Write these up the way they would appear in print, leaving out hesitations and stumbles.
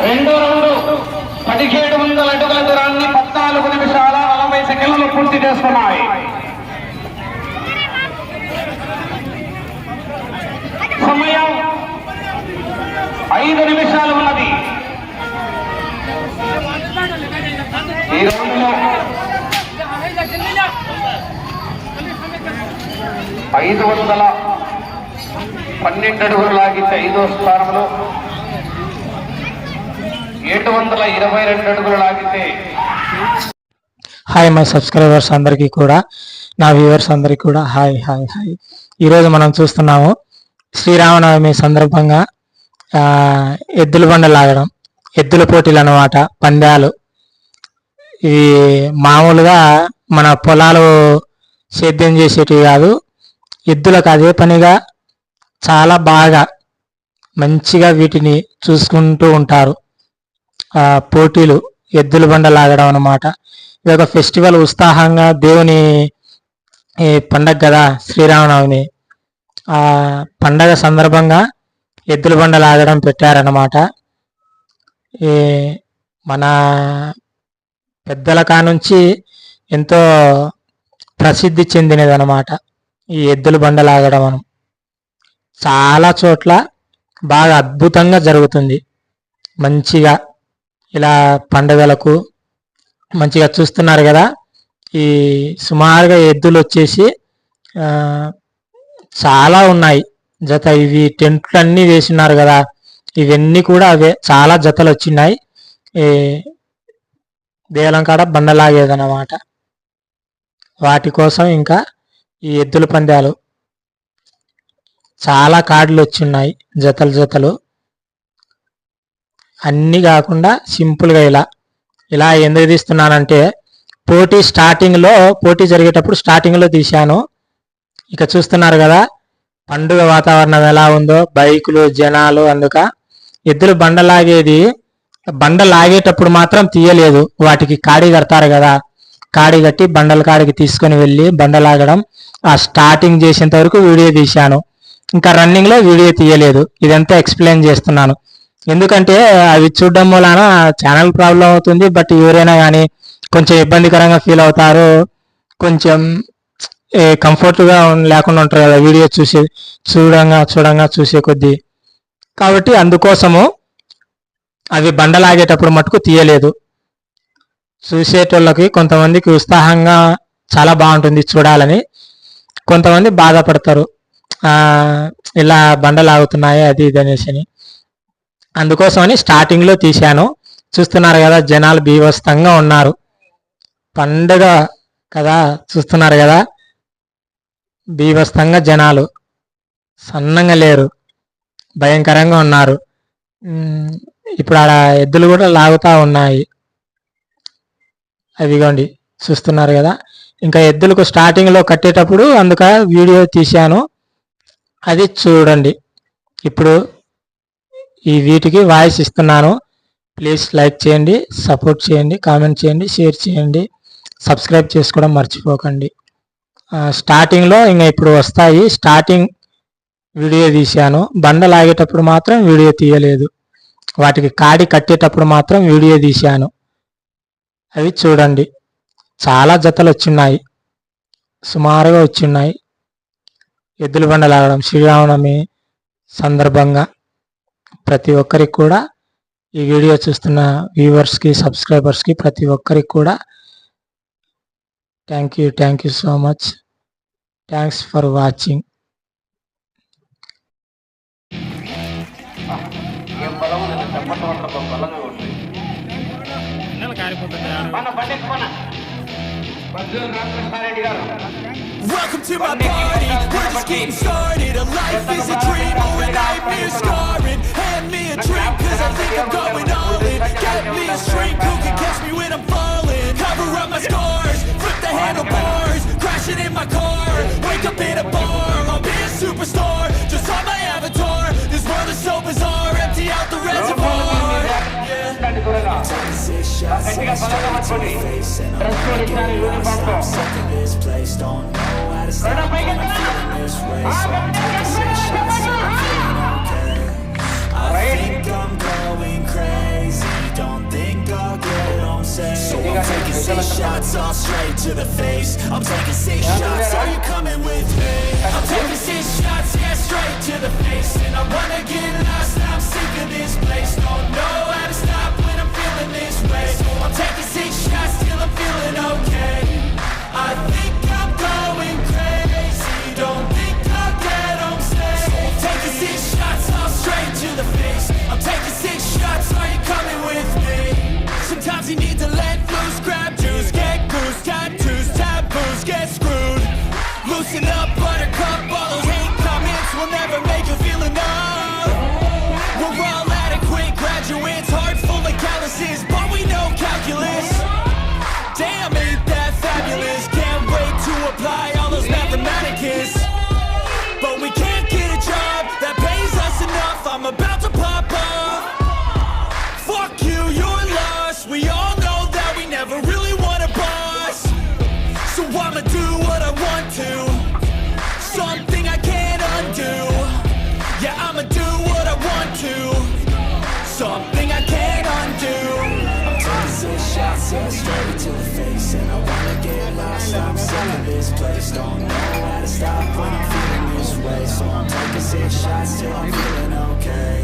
రెండో రౌండ్ 1700 అడుగుల దూరాన్ని 14 నిమిషాల 40 సెకండ్లు పూర్తి చేస్తున్నాయి. సమయం 5 నిమిషాలు ఉన్నది. ఈ రౌండ్లో 512 అడుగులు లాగితే 5వ స్థానంలో, 722 అడుగులు లాగితే. హాయ్ మై సబ్స్క్రైబర్స్ అందరికీ కూడా, నా వ్యూవర్స్ అందరికీ కూడా హాయ్ హాయ్ హాయ్. ఈరోజు మనం చూస్తున్నాము శ్రీరామనవమి సందర్భంగా ఎద్దుల బండ లాగడం, ఎద్దుల పోటీలు అన్నమాట, పందాలు. ఇవి మామూలుగా మన పొలాలు సేద్యం చేసేటివి కాదు, ఎద్దులకు అదే పనిగా చాలా బాగా మంచిగా వీటిని చూసుకుంటూ ఉంటారు. పోటీలు ఎద్దుల బండ లాగడం అన్నమాట. ఇది ఒక ఫెస్టివల్, ఉత్సాహంగా దేవుని పండగ కదా శ్రీరామనవమి. ఆ పండగ సందర్భంగా ఎద్దుల బండ లాగడం పెట్టారన్నమాట. ఈ మన పెద్దల కానుంచి ఎంతో ప్రసిద్ధి చెందినది అన్నమాట ఈ ఎద్దుల బండ లాగడం. మనం చాలా చోట్ల బాగా అద్భుతంగా జరుగుతుంది. మంచిగా ఇలా పండుగలకు మంచిగా చూస్తున్నారు కదా. ఈ సుమారుగా ఎద్దులు వచ్చేసి చాలా ఉన్నాయి జత. ఇవి టెంట్లు అన్నీ వేసినారు కదా, ఇవన్నీ కూడా అవే, చాలా జతలు వచ్చినాయి. ఈ దేలం కాడ బండలాగేదన్నమాట. వాటి కోసం ఇంకా ఈ ఎద్దుల పందాలు చాలా కార్డులు వచ్చిన్నాయి, జతలు జతలు. అన్నీ కాకుండా సింపుల్గా ఇలా ఎందుకు తీస్తున్నానంటే, పోటీ జరిగేటప్పుడు స్టార్టింగ్లో తీశాను. ఇక చూస్తున్నారు కదా పండుగ వాతావరణం ఎలా ఉందో, బైకులు, జనాలు. అందుక ఎద్దులు బండ లాగేటప్పుడు మాత్రం తీయలేదు. వాటికి కాడి కడతారు కదా, కాడి కట్టి బండల కాడికి తీసుకొని వెళ్ళి బండ లాగడం ఆ స్టార్టింగ్ చేసేంత వరకు వీడియో తీశాను. ఇంకా రన్నింగ్లో వీడియో తీయలేదు. ఇదంతా ఎక్స్ప్లెయిన్ చేస్తున్నాను ఎందుకంటే అవి చూడడం వలన ఛానల్ ప్రాబ్లం అవుతుంది. బట్ ఎవరైనా కానీ కొంచెం ఇబ్బందికరంగా ఫీల్ అవుతారు, కొంచెం కంఫర్ట్గా లేకుండా ఉంటారు కదా వీడియో చూడంగా చూసే కొద్దీ. కాబట్టి అందుకోసము అవి బండలాగేటప్పుడు మటుకు తీయలేదు. చూసేటోళ్ళకి కొంతమందికి ఉత్సాహంగా చాలా బాగుంటుంది చూడాలని, కొంతమంది బాధపడతారు ఇలా బండలాగుతున్నాయి అది ఇది అనేసి. అందుకోసమని స్టార్టింగ్లో తీశాను. చూస్తున్నారు కదా జనాలు బీభత్సంగా ఉన్నారు. పండుగ కదా, చూస్తున్నారు కదా బీభత్సంగా జనాలు, సన్నంగా లేరు, భయంకరంగా ఉన్నారు. ఇప్పుడు ఆడ ఎద్దులు కూడా లాగుతూ ఉన్నాయి. అదిగోండి చూస్తున్నారు కదా. ఇంకా ఎద్దులకు స్టార్టింగ్లో కట్టేటప్పుడు అందుక వీడియో తీశాను, అది చూడండి. ఇప్పుడు వీటికి వాయిస్ ఇస్తున్నాను. ప్లీజ్ లైక్ చేయండి, సపోర్ట్ చేయండి, కామెంట్ చేయండి, షేర్ చేయండి, సబ్స్క్రైబ్ చేసుకోవడం మర్చిపోకండి. స్టార్టింగ్లో ఇంకా ఇప్పుడు వస్తాయి. స్టార్టింగ్ వీడియో తీశాను, బండ లాగేటప్పుడు మాత్రం వీడియో తీయలేదు. వాటికి కాడి కట్టేటప్పుడు మాత్రం వీడియో తీశాను. అవి చూడండి. చాలా జతలు వచ్చిన్నాయి, సుమారుగా వచ్చిన్నాయి. ఎద్దుల బండ లాగడం శ్రీరామనవమి సందర్భంగా ప్రతి ఒక్కరికి కూడా, ఈ వీడియో చూస్తున్న వ్యూవర్స్కి, సబ్స్క్రైబర్స్కి ప్రతి ఒక్కరికి కూడా thank you so much. Thanks for watching. Welcome to my party, we're just getting started. A life is a dream, or a nightmare scarring. Hand me a drink, cause I think I'm going all in. Get me a shrink who can catch me when I'm falling. Cover up my scars, flip the handlebars, crashing in my car. Wake up in a bar, I'll be a superstar. Just on my avatar, this world is so bizarre. Empty out the reservoir. Shots straight to the face, and I'm gonna get lost. I'm sick of this place, don't know how to stop, but I'm feeling this way. So I'm taking 6 shots till I'm feeling okay. I think I'm going crazy. shots all straight to the face. I'm taking 6 shots, are you coming with me? I'm taking 6 shots, yeah, straight to the face. And I wanna get lost, I'm sick of this place. Don't know how to stop when I'm feeling this way. So I'm taking 6 shots till I'm feeling okay. I think I'm going crazy, don't think I'll get home safe. So I'm taking 6 shots all straight to the face. I'm taking 6 shots, are you coming with me? Sometimes you need to let loose, grab juice, get goose, tattoos, taboos, get screwed. Loosen up, buttercup, all those hate comments will never make you feel enough. We're all adequate graduates, heart full of calluses, but we know calculus. Damn, ain't that fabulous? Can't wait to apply all those mathematicus. But we can't get a job that pays us enough. I'm about to pop off. Fuck you, you're lost. We all know that we never really want a boss. So I'ma do what I want to, something I can't undo. Yeah, I'ma do what I want to, something I can't undo. I'm taking 6 shots, yeah, straight to the face. And I wanna get lost, I'm sick of this place. Don't know how to stop when I'm feeling this way. So I'm taking 6 shots till I'm feeling okay.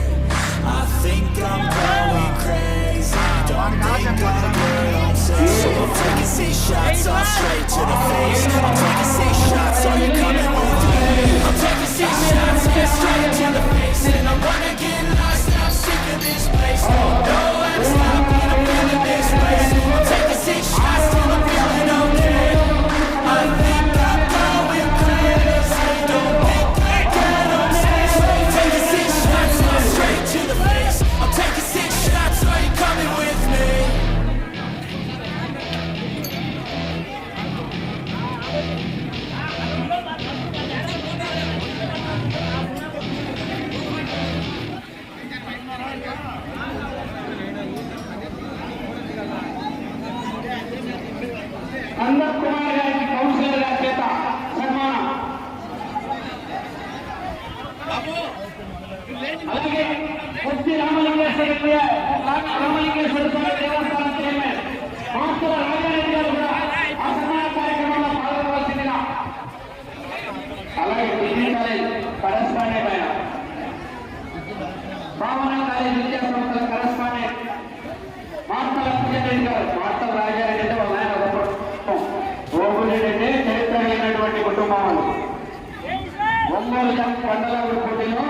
I think I'm going crazy, don't think I'll get home safe. So I'm taking 6 shots all straight to the face. I'm taking 6 shots, are you coming with me? I'm taking 6 shots, yeah, straight to the face. And I wanna get lost, I'm sick of this place. Don't know how to stop when I'm feeling this way. I'm taking 6 shots till I'm feeling okay. I think I'm going crazy, don't think I'll get home safe. So I'm taking 6 shots all straight to the face. I'm taking 6 shots, are you coming with me? Anant Kumar గారికి councillor గారి చేత సన్మానం. అలాగే కొద్ది రామలింగేశ్వర స్వామి దేవస్థానం chairman master Rajareddy గారు కూడా ఆ సన్మాన కార్యక్రమంలో పాల్గొనవలసిందిగా. అలాగే డిగ్రీ కాలేజ్ కరెస్పాండెంట్ ఆయన భావన కాలేజ్ విద్యాసంస్థల కరెస్పాండెంట్ మార్తల రాజారెడ్డి గారు. మార్తల రాజారెడ్డి అంటే వాళ్ళ ఆయన ఒక ఓపురెడ్డి అంటే చరిత్ర కలిగినటువంటి కుటుంబం వాళ్ళు. ఒంగోలు మండల పోటీలో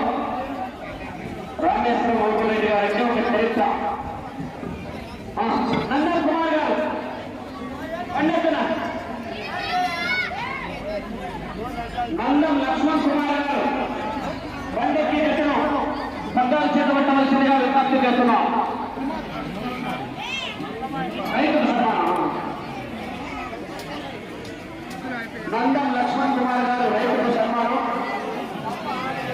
రామేశ్వరం ఓపురెడ్డి గారు అంటే ఒక చరిత్ర. నందన్ కుమార్ గారు పండితున నందం లక్ష్మణ్ కుమార్ గారు బండెక్కి ఎత్తున శబ్దాలు చేతబట్టవలసిందిగా విజ్ఞప్తి చేస్తున్నాం.